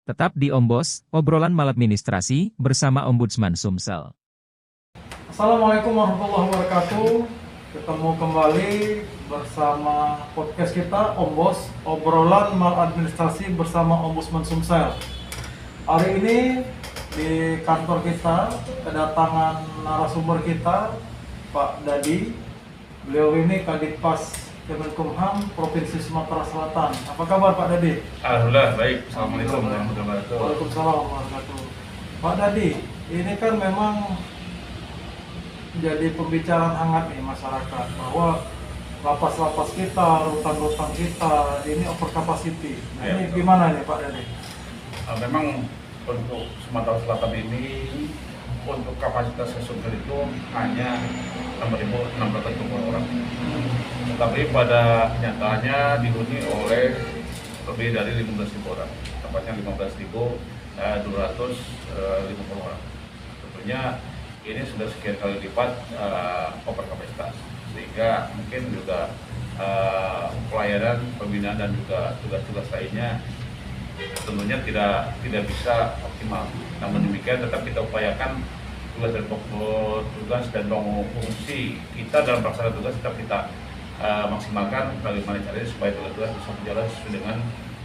Tetap di Ombos, obrolan maladministrasi, bersama Ombudsman Sumsel. Assalamualaikum warahmatullahi wabarakatuh. Ketemu kembali bersama podcast kita Ombos, obrolan maladministrasi bersama Ombudsman Sumsel. Hari ini di kantor kita kedatangan narasumber kita, Pak Dadi. Beliau ini Kadippas Kemenkumham Provinsi Sumatera Selatan. Apa kabar Pak Dadi? Alhamdulillah baik. Assalamualaikum warahmatullahi wabarakatuh. Waalaikumsalam warahmatullahi wabarakatuh. Pak Dadi, ini kan memang jadi pembicaraan hangat nih masyarakat bahwa lapas-lapas kita, rutan-rutan kita ini over capacity. Nah, Ya, ini betul. gimana nih Pak Dadi? Memang untuk Sumatera Selatan ini untuk kapasitas sesungguhnya itu hanya 6.620 orang. Tetapi pada kenyataannya dihuni oleh lebih dari 15.000 orang, tepatnya 15.250 orang. Tentunya ini sudah sekian kali lipat over kapasitas, sehingga mungkin juga pelayanan, pembinaan dan juga tugas-tugas lainnya tentunya tidak bisa optimal. Namun demikian tetap kita upayakan tugas dan fungsi kita dalam pelaksanaan tugas tetap kita maksimalkan bagaimana caranya supaya tugas-tugas bisa berjalan sesuai dengan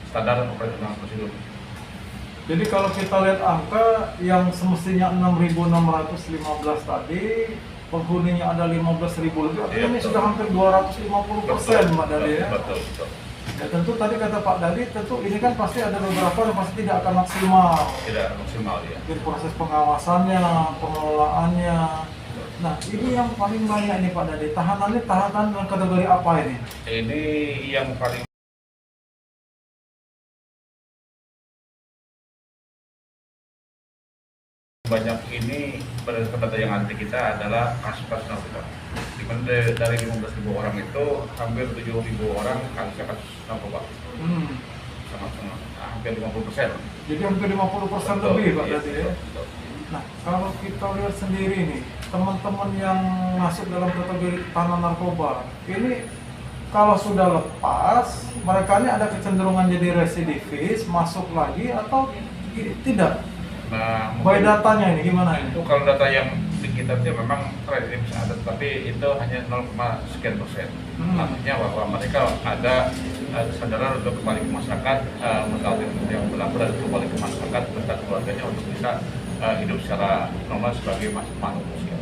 standar operasional prosedur. Jadi kalau kita lihat angka yang semestinya 6.615 tadi, penghuninya ada 15.000 lebih, artinya ini betul. sudah hampir 250% Pak Dadi ya. Betul. Ya tentu tadi kata Pak Dadi, tentu ini kan pasti ada beberapa yang pasti tidak akan maksimal. Tidak maksimal ya. Mungkin proses pengawasannya, pengelolaannya. Nah ini yang paling banyak nih Pak Dadi, tahanan dalam kategori apa ini? Ini yang paling banyak ini berdasarkan data yang ada di kita adalah kasus-kasus narkoba. Di mana dari 15.000 orang itu hampir 7.000 orang kasus narkoba. Sama-sama hampir 50%. Jadi hampir 50% lebih Pak Iya, Dadi ya. betul. Nah kalau kita lihat sendiri nih, teman-teman yang masuk dalam kategori tahanan narkoba, ini kalau sudah lepas, mereka ini ada kecenderungan jadi residivis, masuk lagi atau tidak? Nah, By datanya ini gimana ini? itu kalau data yang di kita itu memang kredit bisa ada, tapi itu hanya 0,sekian%. Artinya bahwa mereka ada kesadaran untuk kembali ke masyarakat, mengetahui yang berlaku dan kembali ke masyarakat beserta keluarganya untuk bisa hidup secara normal sebagai makhluk sosial.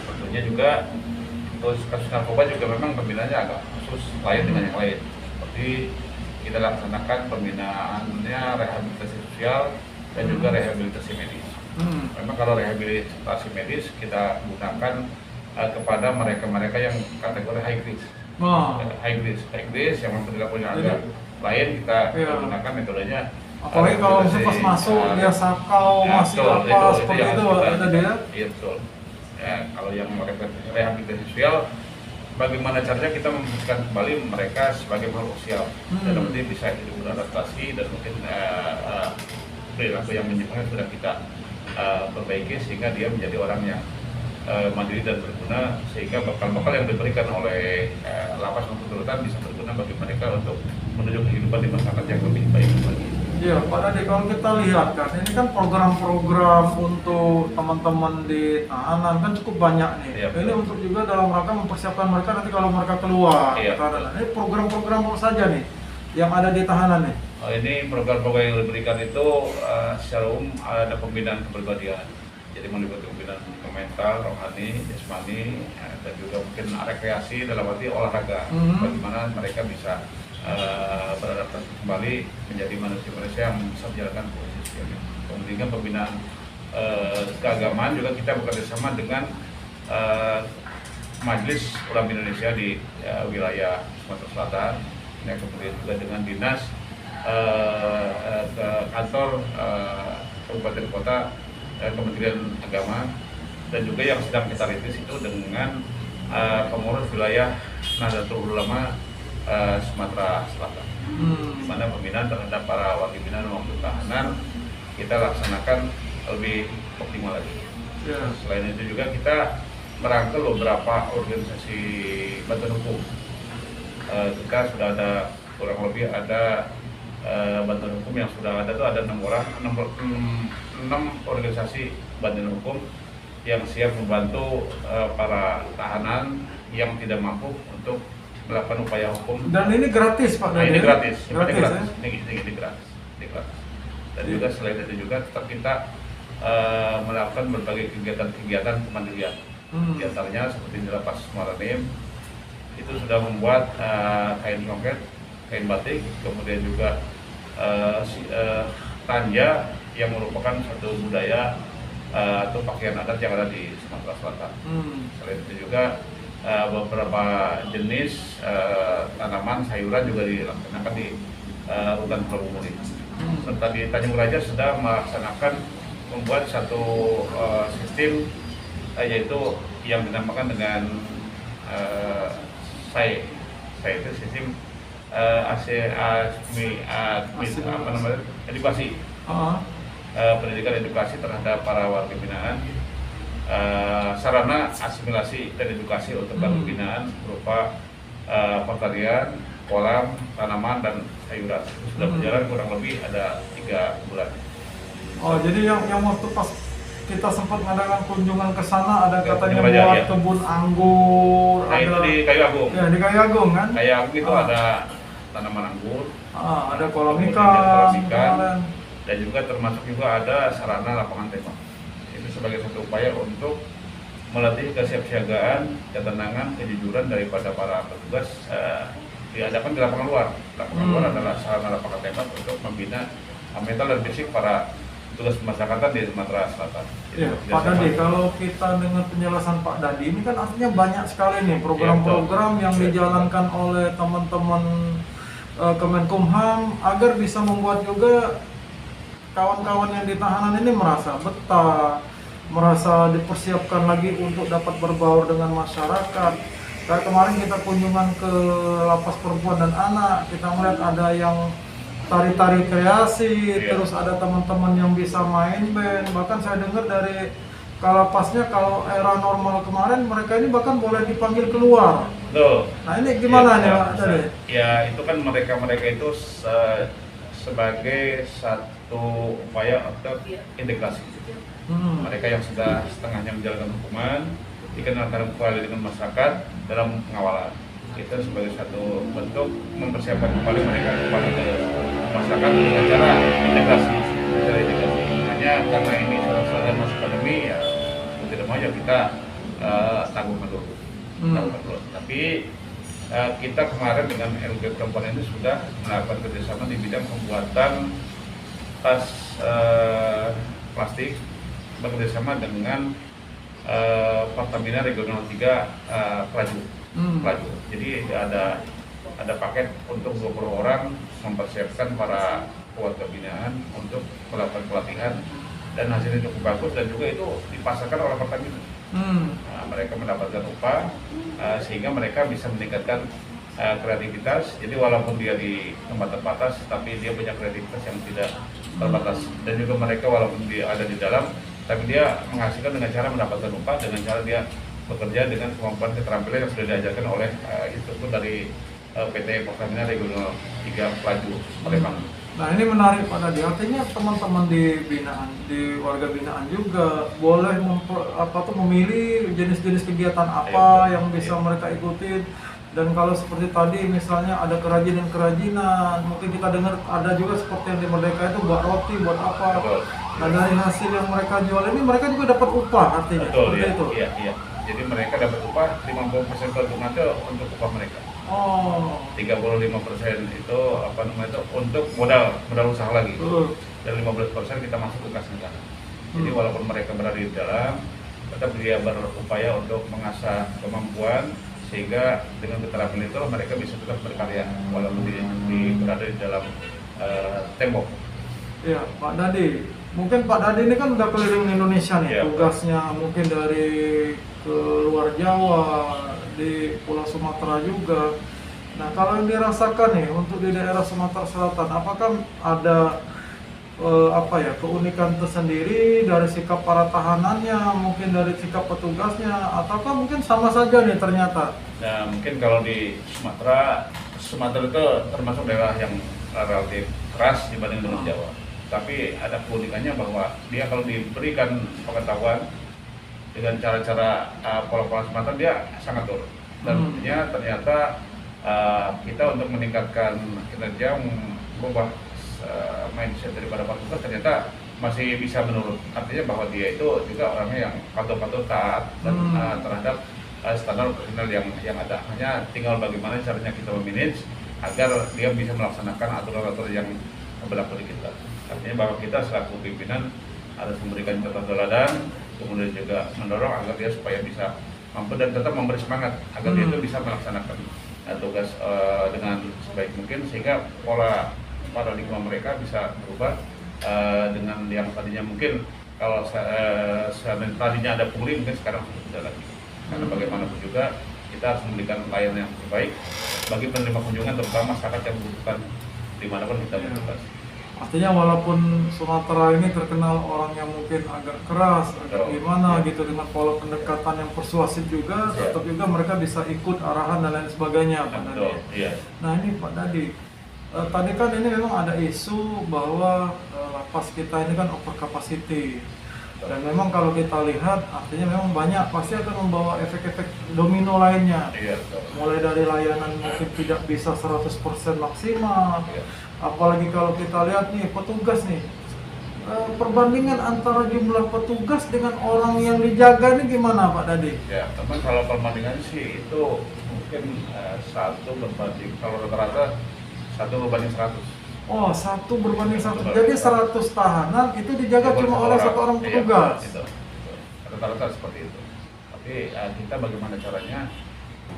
Tentunya juga untuk kasus narkoba juga memang pembinaannya agak khusus lain dengan yang lain. Seperti kita laksanakan pembinaannya rehabilitasi sosial dan juga rehabilitasi medis. Memang kalau rehabilitasi medis kita gunakan kepada mereka-mereka yang kategori high risk. High risk yang memang perilakunya agak lain, kita gunakan metodenya. Apalagi kalau misalnya pas masuk dia sakau, masih apa seperti itu ada dia. Iya betul. Ya, kalau yang rehabilitasi sosial, bagaimana caranya kita membuatkan kembali mereka sebagai makhluk sosial dan nanti bisa hidup beradaptasi dan mungkin perilaku yang menyimpang sudah kita perbaiki sehingga dia menjadi orang yang mandiri dan berguna, sehingga bekal-bekal yang diberikan oleh lapas maupun rutan bisa berguna bagi mereka untuk menuju kehidupan di masyarakat yang lebih baik lagi. Iya Pak Dadi, kalau kita lihat kan ini kan program-program untuk teman-teman di tahanan kan cukup banyak nih. Iya, Ini betul. untuk juga dalam rangka mempersiapkan mereka nanti kalau mereka keluar. Iya, Tahanan. Ini program-program apa saja nih yang ada di tahanan nih? Ini program-program yang diberikan itu secara umum ada pembinaan kepribadian. Jadi meliputi pembinaan mental, rohani, jasmani, dan juga mungkin rekreasi dalam arti olahraga. Bagaimana mereka bisa beradaptasi kembali menjadi manusia-manusia yang bisa menjalankan fungsi sosialnya. Kemudian pembinaan keagamaan juga kita bekerjasama dengan Majelis Ulama Indonesia di wilayah Sumatera Selatan. Dan kemudian juga dengan dinas ke kantor kabupaten kota Kementerian Agama, dan juga yang sedang kita rintis itu dengan pengurus wilayah Nahdlatul Ulama Sumatera Selatan, di mana pembinaan terhadap para wali binaan maupun tahanan kita laksanakan lebih optimal lagi. Selain itu juga kita merangkul beberapa organisasi bantuan hukum. Kita sudah ada kurang lebih ada bantuan hukum yang sudah ada tuh ada 6 orang, 6 organisasi bantuan hukum yang siap membantu para tahanan yang tidak mampu untuk melakukan upaya hukum. Dan ini gratis Pak Nah, ini Dade? gratis, Gratis, ini gratis, ya? ini gratis, ini gratis. Dan juga selain itu juga tetap kita melakukan berbagai kegiatan-kegiatan kemandirian. Di antaranya seperti di Lapas Muara Enim itu sudah membuat kain songket, kain batik, kemudian juga tanja yang merupakan satu budaya atau pakaian adat yang ada di Sumatera Selatan. Selain itu juga beberapa jenis tanaman sayuran juga dilaksanakan di hutan Pulau Bumuri. Serta di Tanjung Raja sudah melaksanakan membuat satu sistem yaitu yang dinamakan dengan SAE itu sistem edukasi, pendidikan edukasi terhadap para warga binaan, sarana asimilasi dan edukasi untuk warga binaan berupa pertanian, kolam, tanaman dan sayuran. Sudah berjalan kurang lebih ada 3 bulan. Oh, jadi yang waktu pas kita sempat mengadakan kunjungan ke sana ada katanya Raja, buat ya. kebun anggur. Nah, itu di Kayu Agung. Ya, di Kayu Agung kan? Kayu Agung itu ada tanaman anggur, Ada kolam kemudian ikan. kolam ikan, kemarin. dan juga termasuk juga ada sarana lapangan tembak. Itu sebagai satu upaya untuk melatih kesiapsiagaan, ketenangan, kejujuran daripada para petugas diadakan di lapangan luar. Lapangan luar adalah sarana lapangan tembak untuk membina mental dan fisik para tugas pemasyarakatan di Sumatera Selatan. Ya, Pak Dadi, kalau kita dengar penjelasan Pak Dadi ini kan artinya banyak sekali nih program-program yang dijalankan oleh teman-teman Kemenkumham agar bisa membuat juga kawan-kawan yang ditahanan ini merasa betah, merasa dipersiapkan lagi untuk dapat berbaur dengan masyarakat. Kayak kemarin kita kunjungan ke Lapas Perempuan dan Anak, kita melihat ada yang tari-tari kreasi, terus ada teman-teman yang bisa main band. Bahkan saya dengar dari Kalapasnya kalau era normal kemarin mereka ini bahkan boleh dipanggil keluar. Betul. Nah ini gimana nih ya, Pak Dadi? Ya itu kan mereka itu sebagai satu upaya untuk integrasi. Mereka yang sudah setengahnya menjalankan hukuman dikenalkan kembali dengan masyarakat dalam pengawalan. Itu sebagai satu bentuk mempersiapkan kembali mereka kembali ke masyarakat dengan cara integrasi. Hanya karena ini sudah masuk pandemi ya tidak mau ya kita tanggung dulu. Tapi kita kemarin dengan LB Perempuan ini sudah melakukan kerjasama di bidang pembuatan tas plastik bekerjasama dengan Pertamina Regional 3 Pelaju. Jadi ada paket untuk 20 orang mempersiapkan para keluarga binaan untuk melakukan pelatihan dan hasilnya cukup bagus dan juga itu dipasarkan oleh Pertamina. Mereka mendapatkan upah sehingga mereka bisa meningkatkan kreativitas. Jadi walaupun dia di tempat terbatas, tapi dia punya kreativitas yang tidak terbatas. Dan juga mereka walaupun dia ada di dalam, tapi dia menghasilkan dengan cara mendapatkan upah, dengan cara dia bekerja dengan kemampuan keterampilan yang sudah diajarkan oleh instruktur dari PT Pertamina Regional 3 Pelaju Palembang. Nah ini menarik Pak Dadi, artinya teman-teman di binaan, di warga binaan juga boleh memilih jenis-jenis kegiatan apa yang bisa mereka ikuti. Dan kalau seperti tadi misalnya ada kerajinan-kerajinan, mungkin kita dengar ada juga seperti yang di Merdeka itu buat roti, buat apa. Nah dari hasil yang mereka jual ini mereka juga dapat upah artinya. Betul, seperti itu. Iya. Jadi mereka dapat upah 50% per bulan itu untuk upah mereka. 35% itu untuk modal usaha lagi. Dan 15% kita masuk ke kas negara. Jadi walaupun mereka berada di dalam, tetap dia berupaya untuk mengasah kemampuan sehingga dengan keterampilan itu mereka bisa tetap berkarya walaupun berada di dalam tembok. Iya, Pak Dadi. Mungkin Pak Dadi ini kan udah keliling Indonesia nih, tugasnya mungkin dari ke luar Jawa, di Pulau Sumatera juga. Nah, kalau yang dirasakan nih untuk di daerah Sumatera Selatan, apakah ada keunikan tersendiri dari sikap para tahanannya, mungkin dari sikap petugasnya, ataukah mungkin sama saja nih ternyata? Nah, mungkin kalau di Sumatera itu termasuk daerah yang relatif keras dibanding dengan Jawa. Tapi ada keunikannya bahwa dia kalau diberikan pengetahuan dengan cara-cara pola-pola semacam dia sangat turun. Dan ternyata kita untuk meningkatkan kinerja, mengubah mindset daripada pasukan ternyata masih bisa menurun. Artinya bahwa dia itu juga orangnya yang patuh-patuh taat dan terhadap standar operasional yang ada. Hanya tinggal bagaimana caranya kita memanage agar dia bisa melaksanakan aturan-aturan yang berlaku di kita. Artinya bahwa kita selaku pimpinan harus memberikan contoh teladan, kemudian juga mendorong agar dia supaya bisa mampu dan tetap memberi semangat agar dia itu bisa melaksanakan tugas dengan sebaik mungkin, sehingga pola paradigma mereka bisa berubah dengan yang tadinya mungkin kalau tadinya ada pungli mungkin sekarang sudah tidak lagi. Karena bagaimanapun juga kita harus memberikan layanan yang terbaik bagi penerima kunjungan, terutama masyarakat yang membutuhkan dimanapun kita bertugas. Artinya walaupun Sumatera ini terkenal orang yang mungkin agak keras, agak gimana gitu dengan pola pendekatan yang persuasif juga, tetap juga mereka bisa ikut arahan dan lain sebagainya, Pak Dadi. Nah ini Pak Dadi, tadi kan ini memang ada isu bahwa lapas kita ini kan over capacity. Dan memang kalau kita lihat artinya memang banyak pasti akan membawa efek-efek domino lainnya. Mulai dari layanan mungkin tidak bisa 100% maksimal. Apalagi kalau kita lihat nih petugas nih, perbandingan antara jumlah petugas dengan orang yang dijaga ini gimana Pak Dadi? Ya, teman, kalau perbandingannya sih itu mungkin 1 berbanding, kalau rata-rata 1 berbanding 100. Oh, 1 berbanding 100. Jadi 100 tahanan itu dijaga cuma oleh 1 orang petugas. Iya, rata-rata seperti itu. Tapi kita bagaimana caranya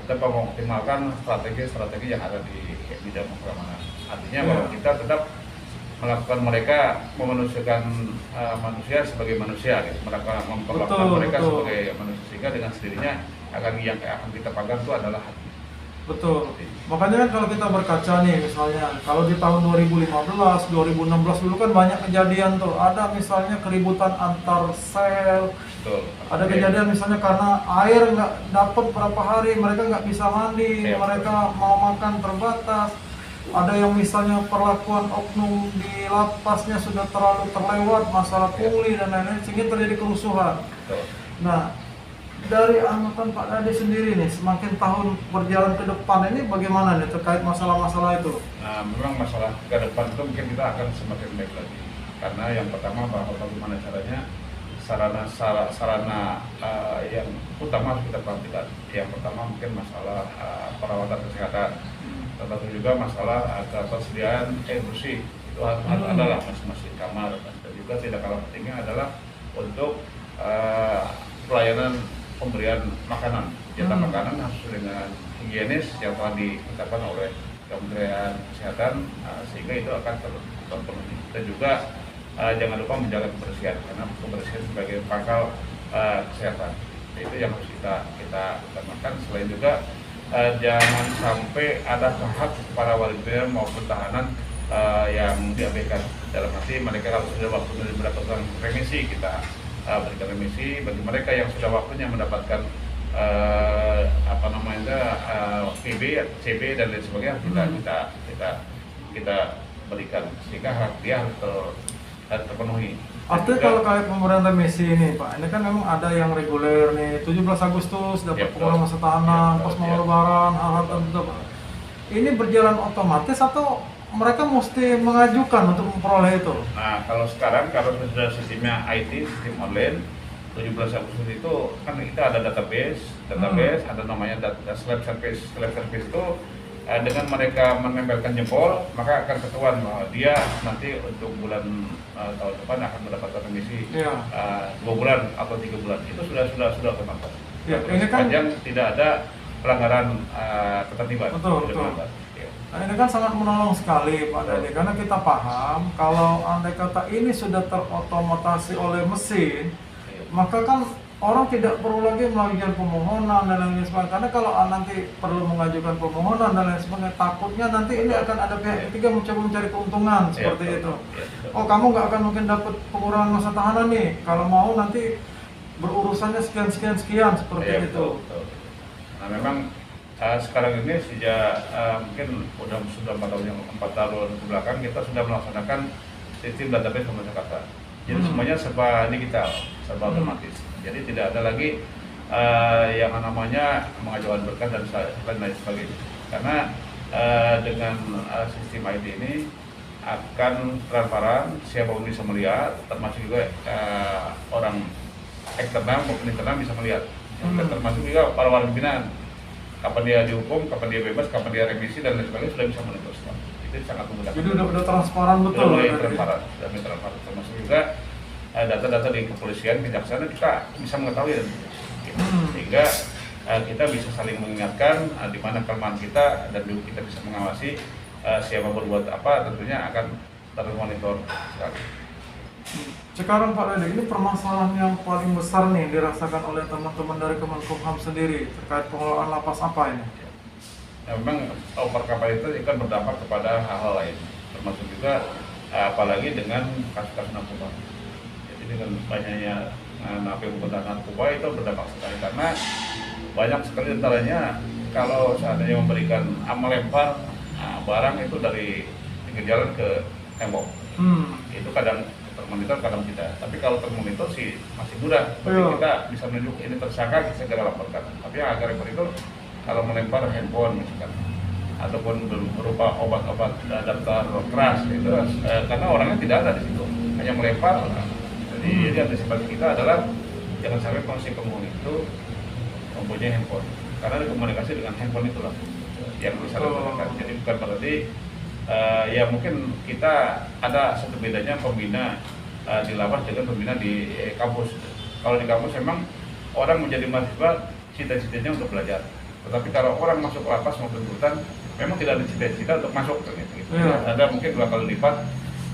kita mengoptimalkan strategi-strategi yang ada di bidang pengamanan. Artinya bahwa kita tetap melakukan mereka memanusiakan manusia sebagai manusia, gitu. Memperlakukan mereka sebagai manusia, sehingga dengan sendirinya akan yang akan kita pegang itu adalah hati. Betul. Makanya kan kalau kita berkaca nih misalnya kalau di tahun 2015, 2016 dulu kan banyak kejadian tuh. Ada misalnya keributan antar sel. Betul. Ada kejadian misalnya karena air nggak dapat berapa hari, mereka nggak bisa mandi, mereka mau makan terbatas. Ada yang misalnya perlakuan oknum di lapasnya sudah terlalu terlewat, masalah pungli dan lain-lain, sehingga terjadi kerusuhan. Nah, dari amatan Pak Dadi sendiri nih, semakin tahun berjalan ke depan ini bagaimana nih terkait masalah-masalah itu? Nah, memang masalah ke depan itu mungkin kita akan semakin baik lagi. Karena yang pertama bahwa bagaimana caranya sarana yang utama harus kita perhatikan. Yang pertama mungkin masalah perawatan kesehatan. Tetapi juga masalah ketersediaan air bersih itu adalah masing-masing kamar, dan juga tidak kalah pentingnya adalah untuk pelayanan pemberian makanan. Jatah makanan harus dengan higienis yang telah ditetapkan oleh Kementerian Kesehatan, sehingga itu akan terpenuhi. Dan juga jangan lupa menjaga kebersihan, karena kebersihan sebagai pangkal kesehatan. Itu yang harus kita utamakan. Selain juga jangan sampai ada hak para wali maupun tahanan yang diabaikan. Dalam arti mereka kalau sudah waktunya mendapatkan remisi, kita berikan remisi. Bagi mereka yang sudah waktunya mendapatkan PB, CB dan lain sebagainya, kita berikan, sehingga hak dia harus terpenuhi. Artinya kalau kait pemberian remisi ini Pak, ini kan memang ada yang reguler nih, 17 Agustus dapat pengurangan masa tahanan, pas mau lebaran, hal-hal tertentu. Ini berjalan otomatis atau mereka mesti mengajukan untuk memperoleh itu? Nah, kalau sekarang kalau sudah sistemnya IT, sistem online, 17 Agustus itu kan kita ada database, ada namanya data slab service itu. Dengan mereka menempelkan jempol, maka akan ketahuan bahwa dia nanti untuk bulan tahun depan akan mendapatkan remisi 2 bulan atau 3 bulan. Itu sudah otomatis. Ya, ini kan sepanjang tidak ada pelanggaran ketertiban. Betul. Nah, ini kan sangat menolong sekali Pak Dadi, karena kita paham kalau andai kata ini sudah terotomatisasi oleh mesin, maka kan orang tidak perlu lagi mengajukan permohonan dan lain sebagainya. Karena kalau nanti perlu mengajukan permohonan dan lain sebagainya, takutnya nanti ini akan ada pihak ketiga mencoba mencari keuntungan seperti itu. Oh, kamu nggak akan mungkin dapat pengurangan masa tahanan nih, kalau mau nanti berurusannya sekian seperti itu. Nah, memang Sekarang ini sejak mungkin sudah 4 tahun ke belakang kita sudah melaksanakan sistem database pemerintah Jakarta. Jadi semuanya serba digital, serba otomatis. Jadi tidak ada lagi yang namanya mengajukan berkas dan lain sebagainya. Karena dengan sistem IT ini akan transparan, siapapun bisa melihat, termasuk juga orang eksternal maupun internal bisa melihat. Termasuk juga para pimpinan, kapan dia dihukum, kapan dia bebas, kapan dia remisi dan lain sebagainya sudah bisa monitor. Itu sangat memudahkan. Jadi udah transparan betul. Sudah mulai transparan, termasuk juga data-data di kepolisian, kejaksaan kita bisa mengetahui sehingga kita bisa saling mengingatkan di mana kelemahan kita dan juga kita bisa mengawasi siapa berbuat apa, tentunya akan termonitor sekali. Sekarang Pak Dede, ini permasalahan yang paling besar nih dirasakan oleh teman-teman dari Kemenkumham sendiri terkait pengelolaan lapas apa ini? Ya, memang overkapasitas itu kan berdampak kepada hal-hal lain, termasuk juga apalagi dengan kasus-kasus narkoba. Jadi dengan banyaknya napi penggunaan narkoba itu berdampak sekali karena banyak sekali antaranya kalau seandainya memberikan melempar barang itu dari pinggir jalan ke tembok. Itu kadang termonitor, kadang tidak. Tapi kalau termonitor sih masih mudah. Tapi kita bisa menunjuk ini tersangka, kita segera laporkan. Tapi yang agak repot itu kalau melempar handphone misalkan, ataupun berupa obat-obat daftar keras itu karena orangnya tidak ada di situ, hanya melempar. Jadi antisipasi kita adalah jangan sampai si penghuni itu mempunyai handphone, karena ada komunikasi dengan handphone itulah yang bisa dilakukan. Jadi bukan berarti ya mungkin kita ada satu bedanya pembina di lapas dengan pembina di kampus. Kalau di kampus memang orang menjadi mahasiswa cita-citanya untuk belajar. Tetapi kalau orang masuk lapas maupun rutan memang tidak ada cita-cita untuk masuk gitu. Ada mungkin 2 kali lipat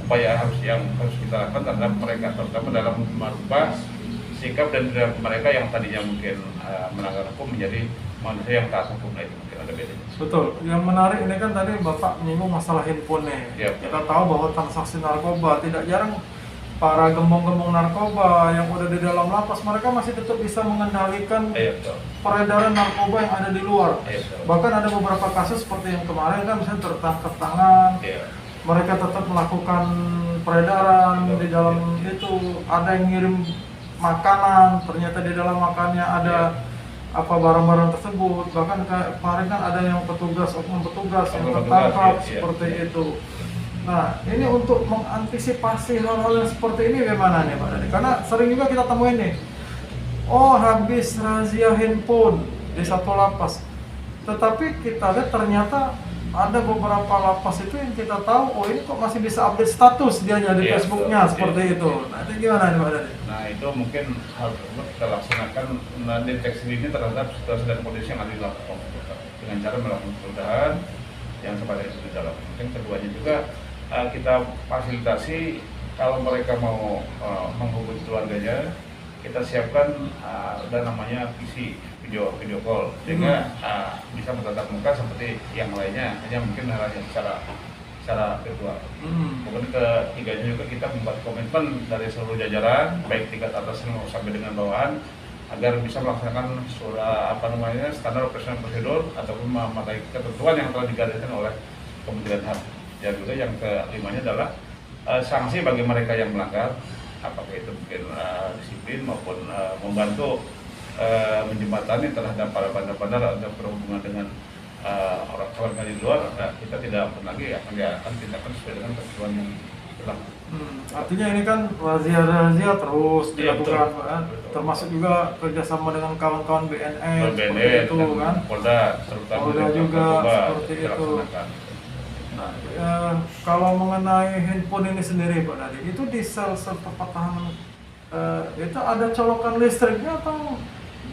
upaya yang harus kita lakukan terhadap mereka, terutama dalam merubah sikap dan perilaku mereka yang tadinya mungkin melanggar hukum menjadi manusia yang taat hukum. Itu mungkin ada bedanya. Betul. Yang menarik ini kan tadi Bapak menyinggung masalah handphone nih. Kita tahu bahwa transaksi narkoba tidak jarang para gembong-gembong narkoba yang udah di dalam lapas mereka masih tetap bisa mengendalikan peredaran narkoba yang ada di luar. Bahkan ada beberapa kasus seperti yang kemarin kan misalnya tertangkap tangan. Mereka tetap melakukan peredaran di dalam itu, ada yang ngirim makanan, ternyata di dalam makannya ada apa barang-barang tersebut. Bahkan kemarin kan ada yang petugas yang tertangkap seperti itu. Nah, ini untuk mengantisipasi hal-hal yang seperti ini bagaimana nih Pak Dede? Karena sering juga kita temuin nih, habis razia handphone di satu lapas. Tetapi kita lihat ternyata ada beberapa lapas itu yang kita tahu, ini kok masih bisa update status dianya di Facebooknya seperti itu. Nah, itu gimana nih Pak Dede? Nah, itu mungkin harus kita laksanakan deteksi dini terhadap situasi dan kondisi yang ada di lapas dengan cara melakukan penggeledahan yang seperti itu di dalam. Mungkin keduanya juga kita fasilitasi kalau mereka mau menghubungi keluarganya, kita siapkan ada namanya video call sehingga bisa bertatap muka seperti yang lainnya, hanya mungkin hanya secara virtual. Kemudian ketiganya juga kita membuat komitmen dari seluruh jajaran baik tingkat atas sampai dengan bawahan agar bisa melaksanakan standar operasional prosedur ataupun memakai ketentuan yang telah digariskan oleh Kementerian HAM. Dan juga yang kelimanya adalah sanksi bagi mereka yang melanggar, apakah itu mungkin disiplin maupun membantu menjembatani terhadap para bandar-bandar atau berhubungan dengan orang keluarga di luar. Kita tidak lagi akan tindakan sesuai dengan ketentuan yang berlaku. Artinya ini kan razia terus dilakukan, termasuk juga kerjasama dengan kawan-kawan BNN seperti itu kan, Polda juga seperti itu. Nah, kalau mengenai handphone ini sendiri Pak Dede, itu di sel-sel tempat tahanan itu ada colokan listriknya atau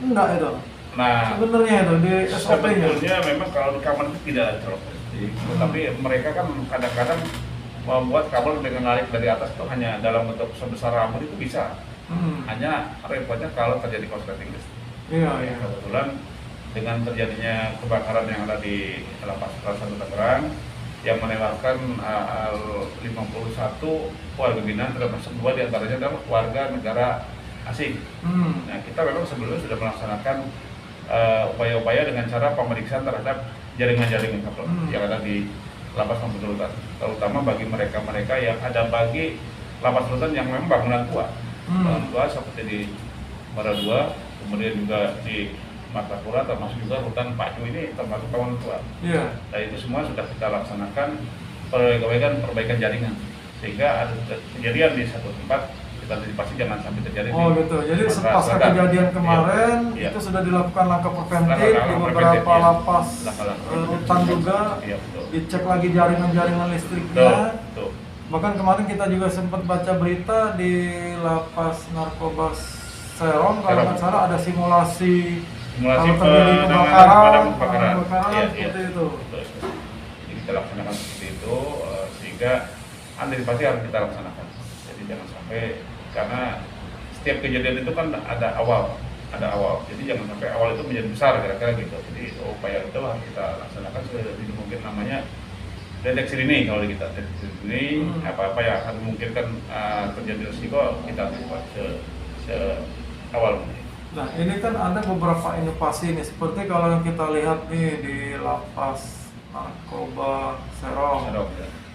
enggak itu? Nah, sebenarnya itu di SOP-nya. Sebetulnya memang kalau di kamar itu tidak ada colokan listrik, tapi mereka kan kadang-kadang membuat kabel dengan narik dari atas itu hanya dalam bentuk sebesar rambut itu bisa. Hanya repotnya kalau terjadi korsleting listrik. Iya. Kebetulan dengan terjadinya kebakaran yang ada di lapas kelas 1 Tangerang yang menewaskan 51 warga binaan, termasuk 2 diantaranya adalah warga negara asing. Nah, kita memang sebelumnya sudah melaksanakan upaya-upaya dengan cara pemeriksaan terhadap jaringan-jaringan yang ada di lapas maupun rutan, terutama bagi mereka-mereka yang ada bagi lapas rutan yang memang bangunan tua, seperti di Marabua, kemudian juga di Martapura, termasuk juga rutan Pacu ini termasuk bangunan tua. Iya. Dan itu semua sudah kita laksanakan perbaikan jaringan, sehingga ada kejadian di satu tempat kita antisipasi jangan sampai terjadi. Oh gitu. Jadi pasca kejadian kemarin itu sudah dilakukan langkah preventif di beberapa lapas rutan juga. Iya, betul. Dicek lagi jaringan-jaringan listriknya. Betul. Bahkan kemarin kita juga sempat baca berita di lapas narkoba Serong kalau nggak salah ada simulasi kalau terjadi kebakaran seperti itu. Betul. Jadi kita laksanakan seperti itu sehingga antisipasi harus kita laksanakan. Jadi jangan sampai, karena setiap kejadian itu kan ada awal. Jadi jangan sampai awal itu menjadi besar kira-kira gitu. Jadi upaya itu harus kita laksanakan jadi mungkin namanya deteksi dini. Kalau kita deteksi dini apa-apa yang akan memungkinkan terjadi risiko kita antisipasi awal. Nah ini kan ada beberapa inovasi nih, seperti kalau yang kita lihat nih di lapas narkoba Serong. Ya.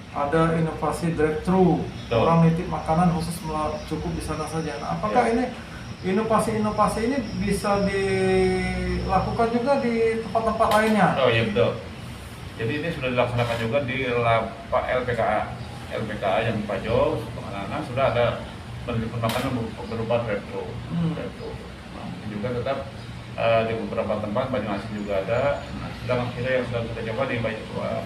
Ada inovasi drive-thru, orang nitip makanan khusus cukup di sana saja. Nah, apakah ini inovasi-inovasi ini bisa dilakukan juga di tempat-tempat lainnya? Oh iya betul. Jadi ini sudah dilaksanakan juga di lapas LPKA yang di Pajo, anak-anak sudah ada penelitian makanan berupa drive-thru. Nah, juga tetap di beberapa tempat Banyuasin juga ada. Nah, sedang akhirnya yang sedang kita coba di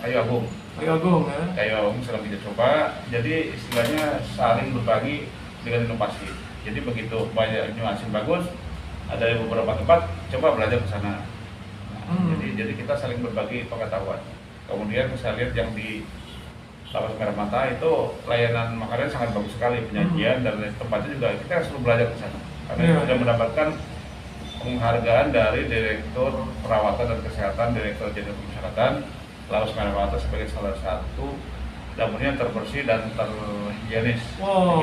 Kayu Agung. Kayu Agung ya. Kayu Agung sedang kita coba. Jadi istilahnya saling berbagi dengan inovasi. Jadi begitu Banyuasin bagus, ada di beberapa tempat coba belajar ke sana. Nah, jadi kita saling berbagi pengetahuan. Kemudian saya lihat yang di Lapas Merah Mata itu layanan makanan sangat bagus sekali, penyajian dan tempatnya juga kita harus belajar ke sana. Karena sudah mendapatkan penghargaan dari Direktur Perawatan dan Kesehatan, Direktur Jenderal Pemasyarakatan Lapas Merah Mata sebagai salah satu dapur yang terbersih dan terhigienis. Wow,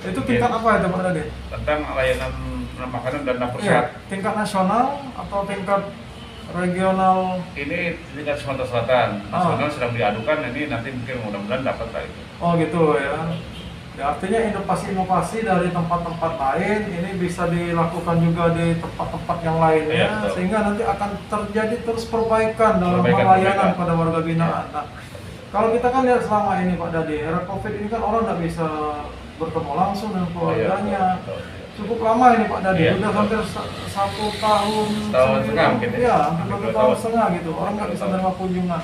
itu tingkat apa itu Pak Dade? Tentang layanan makanan dan dapur sehat. Tingkat nasional atau tingkat regional? Ini tingkat Sumatera Selatan. Nasional sedang diadukan, ini nanti mungkin mudah-mudahan dapat lah itu. Oh gitu ya. Ya, artinya inovasi-inovasi dari tempat-tempat lain ini bisa dilakukan juga di tempat-tempat yang lainnya, sehingga nanti akan terjadi terus perbaikan dalam pelayanan pada warga binaan. Nah, kalau kita kan lihat selama ini Pak Dade, era COVID ini kan orang tidak bisa bertemu langsung dengan keluarganya. Cukup lama ini Pak Dade, sudah hampir 1 tahun setengah mungkin ya, hampir 1 tahun setengah gitu, orang nggak bisa menerima kunjungan.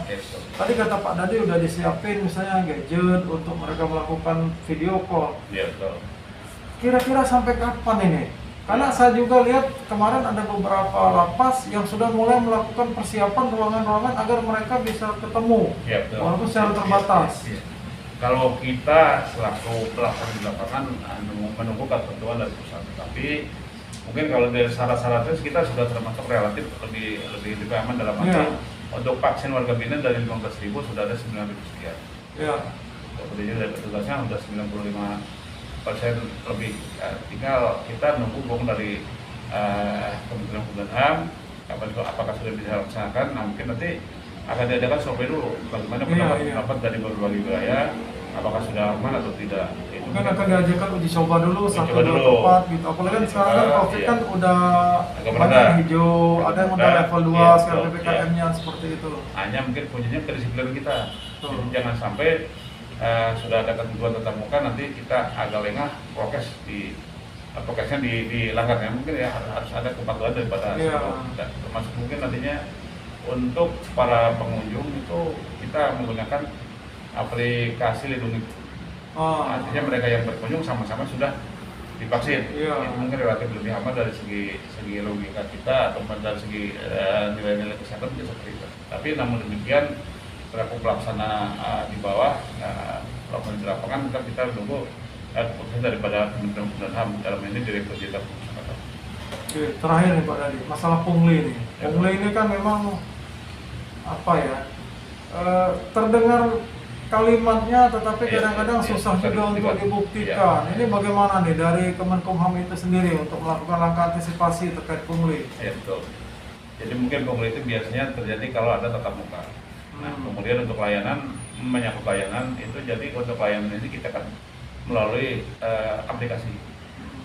Tadi kata Pak Dade udah disiapin misalnya gadget untuk mereka melakukan video call. Iya betul. Kira-kira sampai kapan ini? Karena saya juga lihat kemarin ada beberapa lapas yang sudah mulai melakukan persiapan ruangan-ruangan agar mereka bisa ketemu, walaupun secara terbatas. Kalau kita selaku pelaksana di lapangan menunggu ketentuan dari perusahaan, tapi mungkin kalau dari syarat-syaratnya kita sudah termasuk relatif lebih aman dalam arti untuk vaksin warga binaan dari 15.000 sudah ada 9.000 sekian. Iya. Kemudian dari petugasnya sudah 95% lebih. Tinggal kita nunggu dari Kementerian Hukum dan HAM apakah sudah bisa dilaksanakan. Nah, mungkin nanti akan diadakan survei dulu bagaimana pendapat dari berbagai wilayah, apakah sudah aman atau tidak. Itu kan akan diajarkan uji coba dulu 1-2 tempat gitu. Apalagi kan sekarang kan COVID kan udah banyak yang hijau, ada yang udah level 2 sekarang PPKM-nya seperti itu. Hanya mungkin kuncinya kedisiplinan kita. Jadi jangan sampai sudah ada ketentuan tatap muka nanti kita agak lengah prokesnya dilanggar ya. Mungkin ya harus ada kepatuhan daripada termasuk mungkin nantinya untuk para pengunjung itu kita menggunakan aplikasi Lindungi. Artinya mereka yang berkunjung sama-sama sudah divaksin. Itu mungkin relatif lebih aman dari segi logika kita atau dari segi nilai-nilai kesehatan bisa seperti itu. Tapi namun demikian pelaku pelaksana di bawah pelaksana di lapangan tetap kita menunggu keputusan daripada Kementerian Hukum dan HAM dalam ini Direktur Jenderal Pemasyarakatan. Oke, terakhir nih Pak Dadi, masalah pungli nih. Pungli ini kan memang terdengar kalimatnya tetapi kadang-kadang susah juga untuk dibuktikan. Ini bagaimana nih dari Kemenkumham itu sendiri untuk melakukan langkah antisipasi terkait pungli? Ya betul. Jadi mungkin pungli itu biasanya terjadi kalau ada tatap muka. Nah, kemudian untuk layanan, menyangkut layanan itu, jadi untuk layanan ini kita akan melalui aplikasi.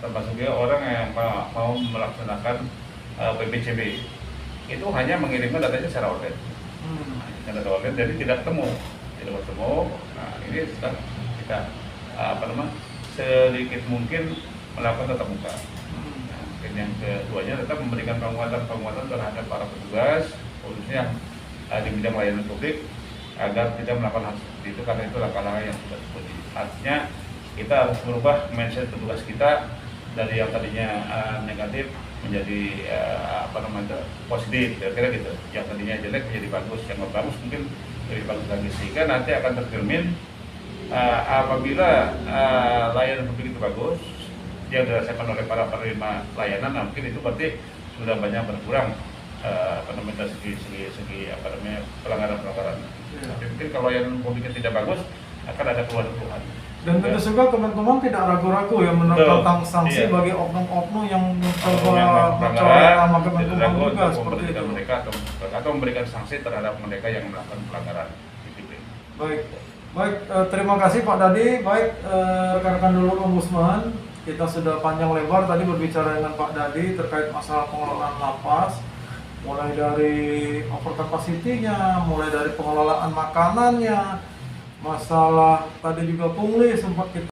Termasuk juga orang yang mau melaksanakan PPCB itu hanya mengirimkan datanya secara online. Data online, jadi tidak bertemu. Nah, ini sedang kita sedikit mungkin melakukan tatap muka. Dan yang keduanya tetap memberikan penguatan terhadap para petugas, khususnya di bidang layanan publik, agar tidak melakukan hal seperti itu, karena itu langkah-langkah yang sudah disebut. Artinya kita harus merubah mindset petugas kita dari yang tadinya negatif menjadi positif, kira-kira gitu. Yang tadinya jelek menjadi bagus, yang bagus mungkin lebih bagus lagi, sehingga nanti akan tercermin apabila layanan publik itu bagus yang dirasakan oleh para penerima layanan. Nah, mungkin itu berarti sudah banyak berkurang dari segi pelanggaran. Tapi mungkin kalau yang publiknya tidak bagus akan ada keluhan-keluhan. Dan tentu juga teman-teman tidak ragu-ragu ya menetapkan sanksi bagi oknum-oknum yang mencoba juga seperti itu. Mereka atau memberikan sanksi terhadap mereka yang melakukan pelanggaran disiplin. Baik, terima kasih Pak Dadi. Baik, rekan-rekan dulu Ombudsman. Kita sudah panjang lebar tadi berbicara dengan Pak Dadi terkait masalah pengelolaan lapas, mulai dari over capacity-nya, mulai dari pengelolaan makanannya, masalah tadi juga pungli sempat kita